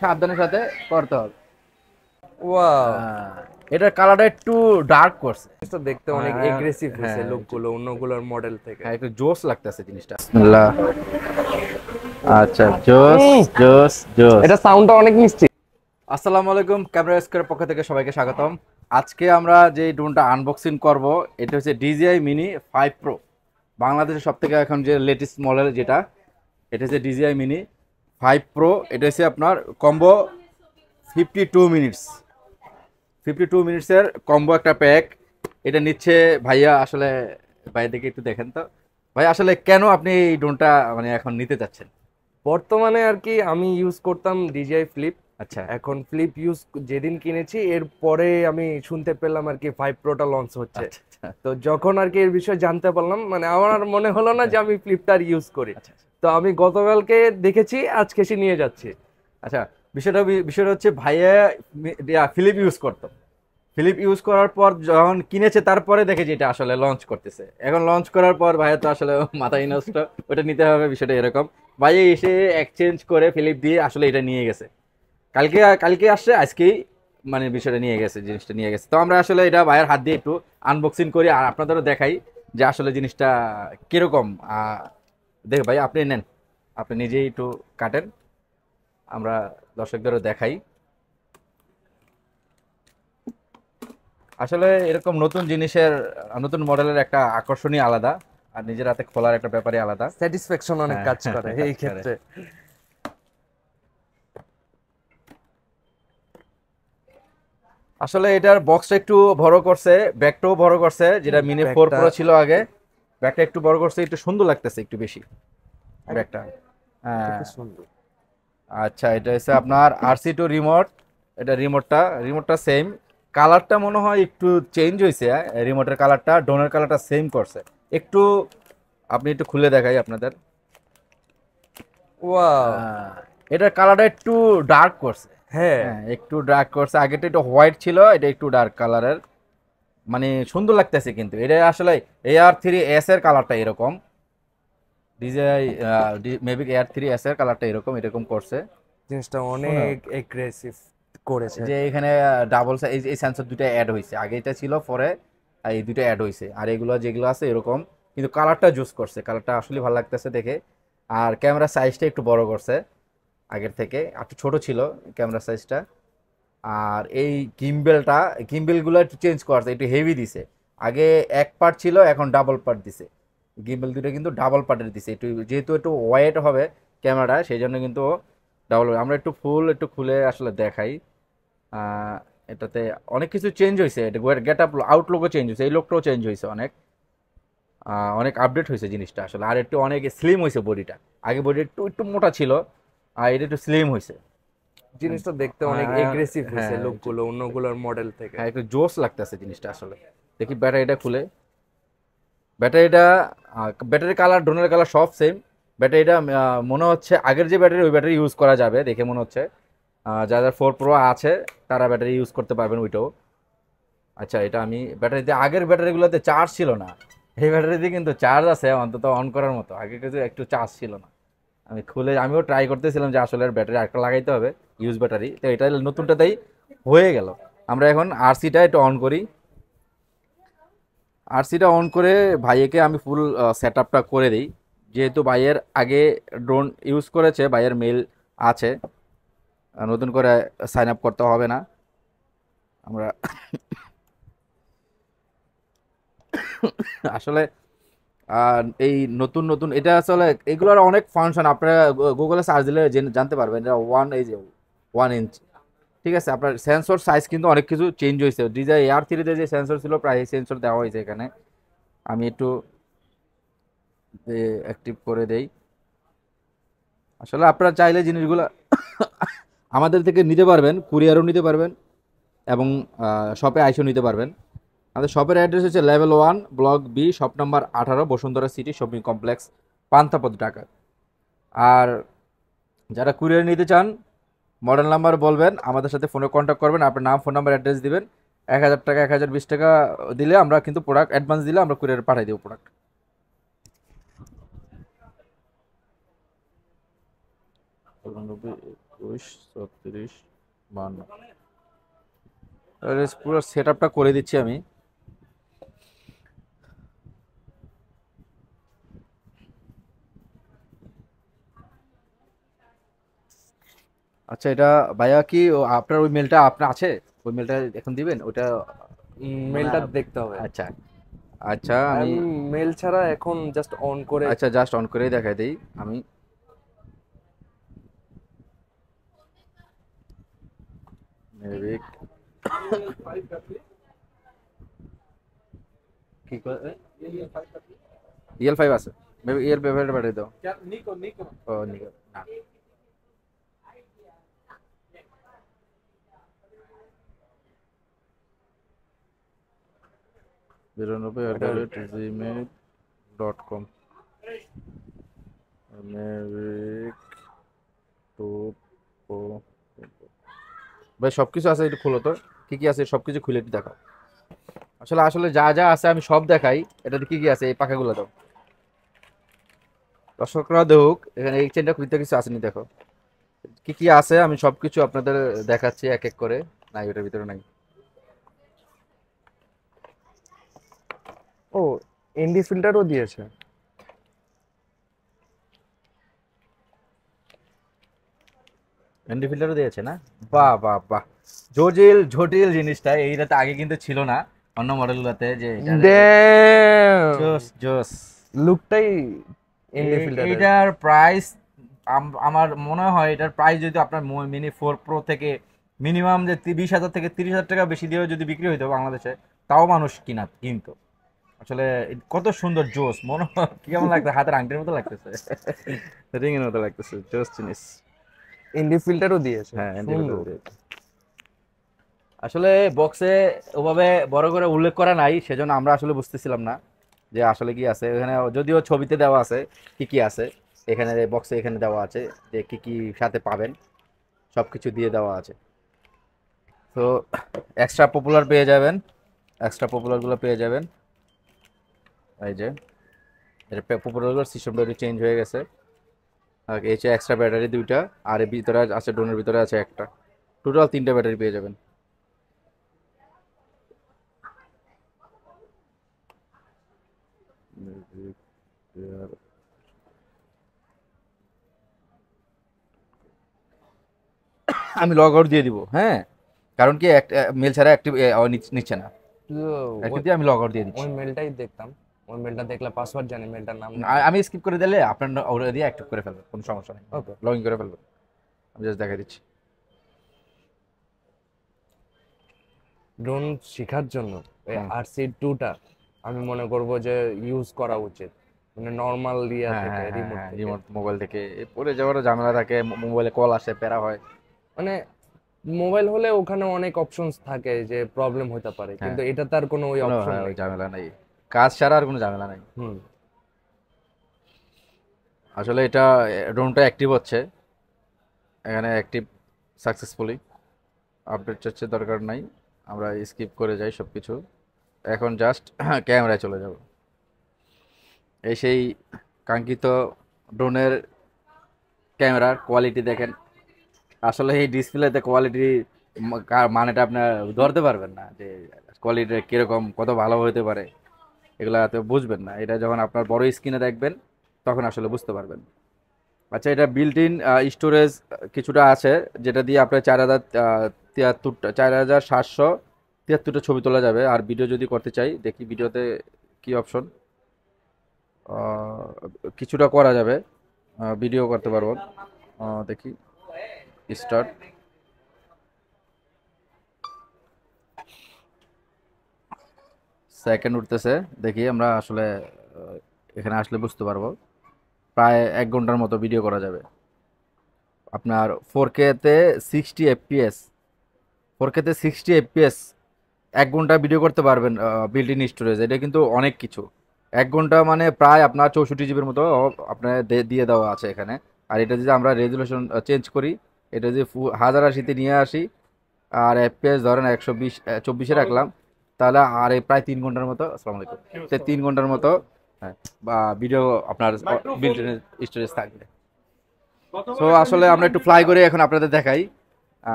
সাবধানের সাথে করতে হবে। ওয়াও, এটার কালারটা একটু ডার্ক করছে। তো দেখতে অনেক এগ্রেসিভ হয়েছে হ্যাঁ, লুকগুলো অন্যগুলোর মডেল থেকে। হ্যাঁ, একটু জোস লাগতেছে জিনিসটা। বিসমিল্লাহ। আচ্ছা, জোস জোস জোস। এটা সাউন্ডটা অনেক মিষ্টি। আসসালামু আলাইকুম, ক্যামেরা স্কোয়ার পক্ষ থেকে সবাইকে স্বাগতম। আজকে আমরা যে ড্রোনটা আনবক্সিং করব, এটা হচ্ছে DJI মিনি 5 প্রো। বাংলাদেশের সব থেকে এখন যে লেটেস্ট মডেল যেটা, এটা হচ্ছে DJI মিনি 5 প্রো। এটা হচ্ছে আপনার কম্বো 52 মিনিটস, 52 মিনিটসের কম্বো একটা প্যাক। এটা নিচ্ছে ভাইয়া। আসলে ভাই দেখে একটু দেখেন তো ভাই, আসলে কেন আপনি এই ড্রোনটা মানে এখন নিতে চাচ্ছেন? বর্তমানে আর কি আমি ইউজ করতাম ডিজিআই ফ্লিপ। আচ্ছা এখন ফ্লিপ ইউজ যেদিন কিনেছি এরপরে আমি শুনতে পেলাম আর কি 5 প্রোটা লঞ্চ হচ্ছে। আচ্ছা আচ্ছা তো যখন আর কি এর বিষয়ে জানতে পারলাম, মানে আমার আর মনে হলো না যে আমি ফ্লিপটা ইউজ করি। আচ্ছা তো আমি গতকালকে দেখেছি, আজকে এসে নিয়ে যাচ্ছি। আচ্ছা। বিষয়টা হচ্ছে ভাইয়া ফিলিপ ইউজ করতো। ফিলিপ ইউজ করার পর যখন কিনেছে তারপরে দেখে যে এটা আসলে লঞ্চ করতেছে। এখন লঞ্চ করার পর ভাইয়া তো আসলে মাথায় নষ্ট, ওটা নিতে হবে। বিষয়টা এরকম, ভাইয়া এসে এক্সচেঞ্জ করে ফিলিপ দিয়ে আসলে এটা নিয়ে গেছে। কালকে কালকে আসছে, আজকেই মানে বিষয়টা নিয়ে গেছে, জিনিসটা নিয়ে গেছে। তো আমরা আসলে এটা ভাইয়ের হাত দিয়ে একটু আনবক্সিং করি আর আপনাদেরও দেখাই যে আসলে জিনিসটা কিরকম। দেখ ভাই, আপনি নেন, আপনি নিজেই একটু কাটেন, আমরা দর্শকদেরও দেখাই। আসলে এরকম নতুন জিনিসের, নতুন মডেলের একটা আকর্ষণই আলাদা, আর নিজের হাতে খোলার একটা ব্যাপারই আলাদা। স্যাটিসফ্যাকশন অনেক হ্যাঁ, কাজ করে কাজ এই করে। ক্ষেত্রে। আসলে এটার বক্সটা একটু বড় করছে, ব্যাগটাও বড় করছে, যেটা মিনি 4 ব্যাগটা প্রো ছিল আগে। ব্যাগটা একটু বড় করছে, একটু সুন্দর লাগতেছে একটু বেশি ব্যাগটা। হ্যাঁ। খুব সুন্দর। আচ্ছা, এটা হচ্ছে আপনার RC2 রিমোট। এটা রিমোটটা সেম। কালারটা মনে হয় একটু চেঞ্জ হয়েছে। রিমোটের কালারটা ড্রোনের কালারটা সেম করছে একটু। আপনি একটু খুলে দেখাই আপনাদের। ওয়াও। এটার কালারটা একটু ডার্ক করছে। হ্যাঁ, হ্যাঁ, একটু ডার্ক করছে। আগেটা একটু হোয়াইট ছিল, এটা একটু ডার্ক কালারের। মানে সুন্দর লাগতেছে কিন্তু এটা আসলে। AR3S এর কালারটা এরকম, ডিজিআই মেভিক AR3S এর কালারটা এরকম এরকম করছে। জিনিসটা শোনো, অনেক এগ্রেসিভ করেছে। যে এখানে ডাবল এই সেন্সর দুটো অ্যাড হয়েছে। আগে এটা ছিল, পরে এই দুটো অ্যাড হয়েছে। আর এগুলো যেগুলো আছে এরকম, কিন্তু কালারটা জুস করছে। কালারটা আসলে ভালো লাগতেছে দেখে। আর ক্যামেরা সাইজটা একটু বড় করছে আগের থেকে, একটু ছোট ছিল ক্যামেরা সাইজটা। আর এই গিম্বেলগুলো একটু চেঞ্জ করছে, একটু হেভি দিছে। আগে এক পার্ট ছিল, এখন ডাবল পার্ট দিছে। গিম্বেল দুটো কিন্তু ডাবল পার্টের দিছে, একটু যেহেতু একটু ওয়েট হবে ক্যামেরাটা, সেই জন্য কিন্তু ডাবল। আমরা একটু খুলে আসলে দেখাই। আহ, এটাতে অনেক কিছু চেঞ্জ হয়েছে। এটা গেট আপ, আউটলুকও চেঞ্জ হয়েছে, এই লোকটাও চেঞ্জ হয়েছে অনেক। অনেক আপডেট হয়েছে জিনিসটা আসলে। আর একটু অনেক স্লিম হয়েছে বডিটা। আগে বডি একটু একটু মোটা ছিল, আর এটা একটু স্লিম হয়েছে। জিনিসটা দেখতে অনেক হ্যাঁ, এগ্রেসিভ হয়েছে হ্যাঁ, লুকগুলো অন্যগুলোর মডেল থেকে। হ্যাঁ, একটু জোস লাগতেছে জিনিসটা আসলে। দেখি ব্যাটারিটা খুলে। ব্যাটারিটা, ব্যাটারি কালার, ড্রোনের কালার সব সেম। ব্যাটারিটা মনে হচ্ছে আগের যে ব্যাটারি, ওই ব্যাটারি ইউজ করা যাবে দেখে মনে হচ্ছে। যাদের 4 প্রো আছে তারা ব্যাটারি ইউজ করতে পারবেন ওইটাও। আচ্ছা, এটা আমি ব্যাটারিতে, আগের ব্যাটারিগুলোতে চার্জ ছিল না। এই ব্যাটারিতে কিন্তু চার্জ আছে অন্তত অন করার মতো। আগে কিন্তু একটু চার্জ ছিল না। আমি খুলে আমিও ট্রাই করতেছিলাম যে আসলে ব্যাটারি আরেকটা লাগাইতে হবে, ইউজ ব্যাটারি। তো এটা নতুনটাতেই হয়ে গেল। আমরা এখন RC-টা একটু অন করি। RC-টা অন করে ভাইয়েকে আমি ফুল সেট আপটা করে দিই। যেহেতু ভাইয়ের আগে ড্রোন ইউজ করেছে, ভাইয়ের মেল আছে, নতুন করে সাইন আপ করতে হবে না। আমরা আসলে এই নতুন নতুন এটা আসলে, এগুলোর অনেক ফাংশন আপনারা গুগলে সার্চ দিলে জানতে পারবেন। এটা এই যে 1 ইঞ্চ, ঠিক আছে। আপনার সেন্সর সাইজ কিন্তু অনেক কিছু চেঞ্জ হয়েছে। DJI AR3-তে যে সেন্সর ছিল, প্রায় সেন্সর দেওয়া হয়েছে এখানে। আমি একটু অ্যাক্টিভ করে দেই। আসলে আপনারা চাইলে জিনিসগুলো আমাদের থেকে নিতে পারবেন, কুরিয়ারও নিতে পারবেন, এবং শপে আইসও নিতে পারবেন। আমাদের শপের অ্যাড্রেস হচ্ছে level 1 block B, shop number 18, Bashundhara city shopping complex, Panthapath, Dhaka. আর যারা কুরিয়ার নিতে চান, মডেল নাম্বার বলবেন, আমাদের সাথে ফোনে কন্ট্যাক্ট করবেন, আপনার নাম, ফোন নাম্বার, অ্যাড্রেস দিবেন। 1000 টাকা, 1020 টাকা দিলে আমরা কিন্তু প্রোডাক্ট অ্যাডভান্স দিলে আমরা কুরিয়ার পাঠিয়ে দেবো প্রোডাক্ট। 21 36 52 পুরো সেট আপটা করে দিচ্ছি আমি। আচ্ছা এটা ভাইয়া কি আপনার ওই মেলটা আপনার আছে, ওই মেলটা এখন দিবেন ওটা মানে মেলটা দেখতে হবে। আচ্ছা আচ্ছা আমি আমি মেল ছাড়া এখন জাস্ট অন করে আচ্ছা জাস্ট অন করেই দেখাই দিই আমি। মেভিক কি করে ইএল 5 আছে, মেবি ইএল 5 এর ব্যাটারি দাও। ও নিকো না 92@gmail.com মেভিক 2 প্রো। ভাই সবকিছু আছে, একটু খুলো তো কি কি আছে সবকিছু খুলে একটু দেখাও। আসলে আসলে যা যা আছে আমি সব দেখাই, এটাতে কি কি আছে এই পাখাগুলো দাও দর্শকরা দেখুক, এখানে এই চেনটা খুলতে কিছু আসেনি দেখো কি কি আছে, আমি সবকিছু আপনাদের দেখাচ্ছি এক এক করে। নাই ওটার ভিতরে নাই। ও এনডি ফিল্টারও দিয়েছে। এনডি ফিল্টারও দিয়েছে না? বাহ বাহ বাহ, জটিল জটিল জিনিসটা এইটাতে আগে কিন্তু ছিল না অন্য মডেলগুলোতে, যে জোস জোস। লুকটাই এনডি ফিল্টারের। এইটার প্রাইস আমার মনে হয় এটার প্রাইস যদি আপনার মিনি 4 প্রো থেকে মিনিমাম যে 20,000 থেকে 30,000 টাকা বেশি দিয়ে যদি বিক্রি হইতো বাংলাদেশে, তাও মানুষ কিনতো। আসলে কত সুন্দর জোস, মনে হয় কেমন লাগছে, হাতের আংটির মতো লাগতেছে, রিং এর মতো লাগতেছে, জোস জিনিস। এনডি ফিল্টারও দিয়েছে, হ্যাঁ সুন্দর। আসলে বক্সে ওভাবে বড় করে উল্লেখ করা নাই, সেজন্য আমরা আসলে বুঝতেছিলাম না যে আসলে কি আছে এখানে, যদিও ছবিতে দেওয়া আছে কি কি আছে এখানে বক্সে, এখানে দেওয়া আছে যে কি কি সাথে পাবেন, সবকিছু দিয়ে দেওয়া আছে। তো এক্সট্রা পপুলার পেয়ে যাবেন, এক্সট্রা পপুলারগুলো পেয়ে যাবেন। এই যে এটা পপুলারগুলোর সিস্টেমটা একটু চেঞ্জ হয়ে গেছে। আর এই যে এক্সট্রা ব্যাটারি দুইটা, আর এর ভিতরে আছে ড্রোনের ভিতরে আছে একটা, টোটাল 3টা ব্যাটারি পেয়ে যাবেন। আমি লগ আউট দিয়ে দিব, হ্যাঁ, কারণ কি একটা মেল ছাড়া অ্যাক্টিভ নিচ্ছে না, অ্যাক্টিভ দিয়ে আমি লগ আউট দিয়ে দিচ্ছি। ওই মেলটাই দেখতাম, ওই মেলটা দেখলে পাসওয়ার্ড জানি, মেলটার নাম আমি স্কিপ করে দিলে আপনার ওটা দিয়ে অ্যাক্টিভ করে ফেলবেন, কোনো সমস্যা নেই, ওকে। লগ ইন করে ফেলবেন। আমি জাস্ট দেখাই দিচ্ছি। ড্রোন শেখার জন্য এই হুম। RC2টা আমি মনে করব যে ইউজ করা উচিত, মানে নর্মাল ইয়া হ্যাঁ থেকে, হ্যাঁ হ্যাঁ রিমোট হ্যাঁ, থেকে। রিমোট মোবাইল থেকে পরে যাওয়ার ঝামেলা থাকে, মোবাইলে কল আসে, প্যারা হয়। মানে মোবাইল হলে ওখানে অনেক অপশনস থাকে যে প্রবলেম হতে পারে, হ্যাঁ, কিন্তু এটা তার কোনো ওই কোনো অপশন হ্যাঁ, ওই নেই। ঝামেলা নেই, কাজ ছাড়া আর কোনো ঝামেলা নেই। হুম। আসলে এটা ড্রোনটা অ্যাক্টিভ হচ্ছে, এখানে অ্যাক্টিভ সাকসেসফুলি, আপডেট চাচ্ছে দরকার নাই, আমরা স্কিপ করে যাই সব কিছু। এখন জাস্ট ক্যামেরায় চলে যাব। এই সেই কাঙ্ক্ষিত ড্রোনের ক্যামেরার কোয়ালিটি দেখেন। আসলে এই ডিসপ্লেতে কোয়ালিটি মানেটা আপনার ধরতে পারবেন না, যে কোয়ালিটি কীরকম কত ভালো হতে পারে, এগুলা তো বুঝবেন না, এটা যখন আপনার বড় স্ক্রিনে দেখবেন তখন আসলে বুঝতে পারবেন। আচ্ছা এটা বিল্ট ইন স্টোরেজ কিছুটা আছে, যেটা দিয়ে আপনার 4,773 ছবি তোলা যাবে। আর ভিডিও যদি করতে চাই, দেখি ভিডিওতে কি অপশন, কিছুটা করা যাবে, ভিডিও করতে পারবো। দেখি স্টার্ট, সেকেন্ড উঠতেছে, দেখি আমরা আসলে এখানে আসলে বুঝতে পারবো। প্রায় 1 ঘন্টার মতো ভিডিও করা যাবে আপনার 4K-তে 60 FPS, 4K-তে 60 FPS 1 ঘন্টা ভিডিও করতে পারবেন বিল্ট ইন স্টোরেজ, এটা কিন্তু অনেক কিছু। 1 ঘন্টা মানে প্রায় আপনার 64 জিবির মতো আপনার দিয়ে দেওয়া আছে এখানে। আর এটা যদি আমরা রেজুলেশন চেঞ্জ করি, এটা যদি 1080-তে নিয়ে আসি, আর FPS ধরেন 120 24-এ রাখলাম, তাহলে আর এই প্রায় 3 ঘন্টার মতো, আসসালামু আলাইকুম, 3 ঘন্টার মতো, হ্যাঁ, বা ভিডিও আপনার বিল্ট ইন স্টোরেজ থাকবে। সো আসলে আমরা একটু ফ্লাই করে এখন আপনাদের দেখাই,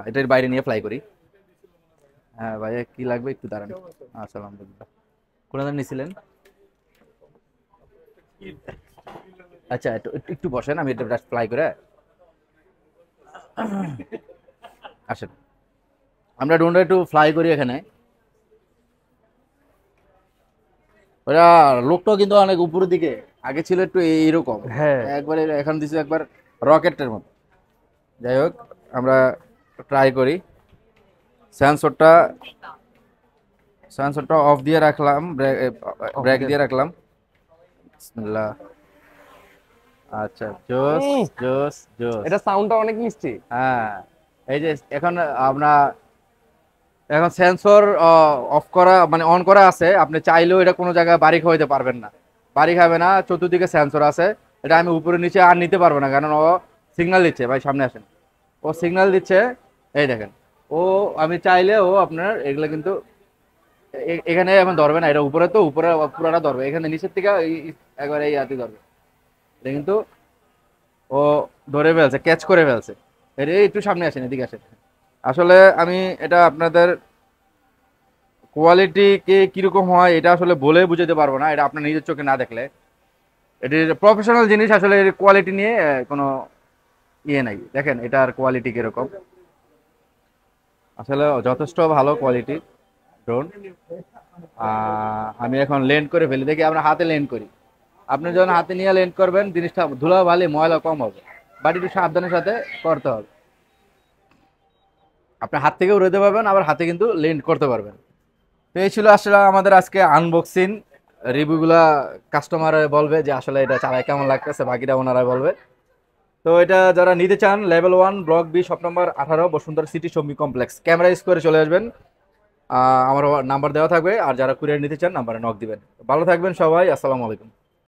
এটার বাইরে নিয়ে ফ্লাই করি। হ্যাঁ ভাইয়া কি লাগবে একটু দাঁড়ান। আচ্ছা আলহামদুলিল্লাহ, কোন দাম নিছিলেন? আচ্ছা একটু একটু একটু বসেন, আমি এটা জাস্ট ফ্লাই করে আসেন। আমরা ড্রোনটা একটু ফ্লাই করি এখানে। ওরা লোকটাও কিন্তু অনেক উপরের দিকে, আগে ছিল একটু এইরকম, হ্যাঁ একবারে এখন দিছে একবার রকেটের মতো। যাই হোক আমরা ট্রাই করি। সেন্সরটা সেন্সরটা অফ দিয়ে রাখলাম, ব্রেক দিয়ে রাখলাম। বিসমিল্লাহ। আচ্ছা জোস উম, জোস জোস। এটা সাউন্ডটা অনেক মিষ্টি। হ্যাঁ এই যে এখন আমরা এখন সেন্সর অফ করা মানে অন করা আছে, আপনি চাইলেও এটা কোনো জায়গায় বাড়ি খাওয়াইতে পারবেন না, বাড়ি খাবে না। চতুর্দিকে সেন্সর আছে, এটা আমি উপরে নিচে আর নিতে পারবো না, কারণ ও সিগন্যাল দিচ্ছে। ভাই সামনে আসেন, ও সিগন্যাল দিচ্ছে, এই দেখেন। ও আমি চাইলে ও আপনার এগুলো কিন্তু এখানে এখন ধরবে না, এটা উপরে তো উপরে পুরাটা ধরবে, এখানে নিচের থেকে একবার এই হাতি ধরবে। এটা কিন্তু ও ধরে ফেলছে, ক্যাচ করে ফেলছে। এটা একটু সামনে আসেন, এদিকে আসেন। আসলে আমি এটা আপনাদের কোয়ালিটি কে কিরকম হয় এটা আসলে বলে বুঝাতে পারবো না, এটা আপনার নিজের চোখে না দেখলে। এটির প্রফেশনাল জিনিস, আসলে এর কোয়ালিটি নিয়ে কোনো ইয়ে নাই। দেখেন এটার কোয়ালিটি কিরকম, আসলে যথেষ্ট ভালো কোয়ালিটি ড্রোন। আমি এখন লেন্ড করে ফেলি, দেখি আমরা হাতে লেন্ড করি। আপনি যখন হাতে নিয়ে লেন্ড করবেন জিনিসটা ধুলা বালি ময়লা কম হবে, বাট একটু সাবধানের সাথে করতে হবে। আপনি হাত থেকে উড়াতে পারবেন, আবার হাতে কিন্তু লেন্ড করতে পারবেন। তো এই ছিল আসলে আমাদের আজকে আনবক্সিং। রিভিউগুলা কাস্টমার বলবে যে আসলে এটা চালায় কেমন লাগতেছে, বাকিটা ওনারা বলবে। তো এটা যারা নিতে চান, level 1 block B shop number 18 Bashundhara city শম্বি কমপ্লেক্স, ক্যামেরা স্কোয়ারে চলে আসবেন। আমার নাম্বার দেওয়া থাকবে, আর যারা কুরিয়ার নিতে চান নাম্বারে নক দিবেন। ভালো থাকবেন সবাই, আসসালামু আলাইকুম।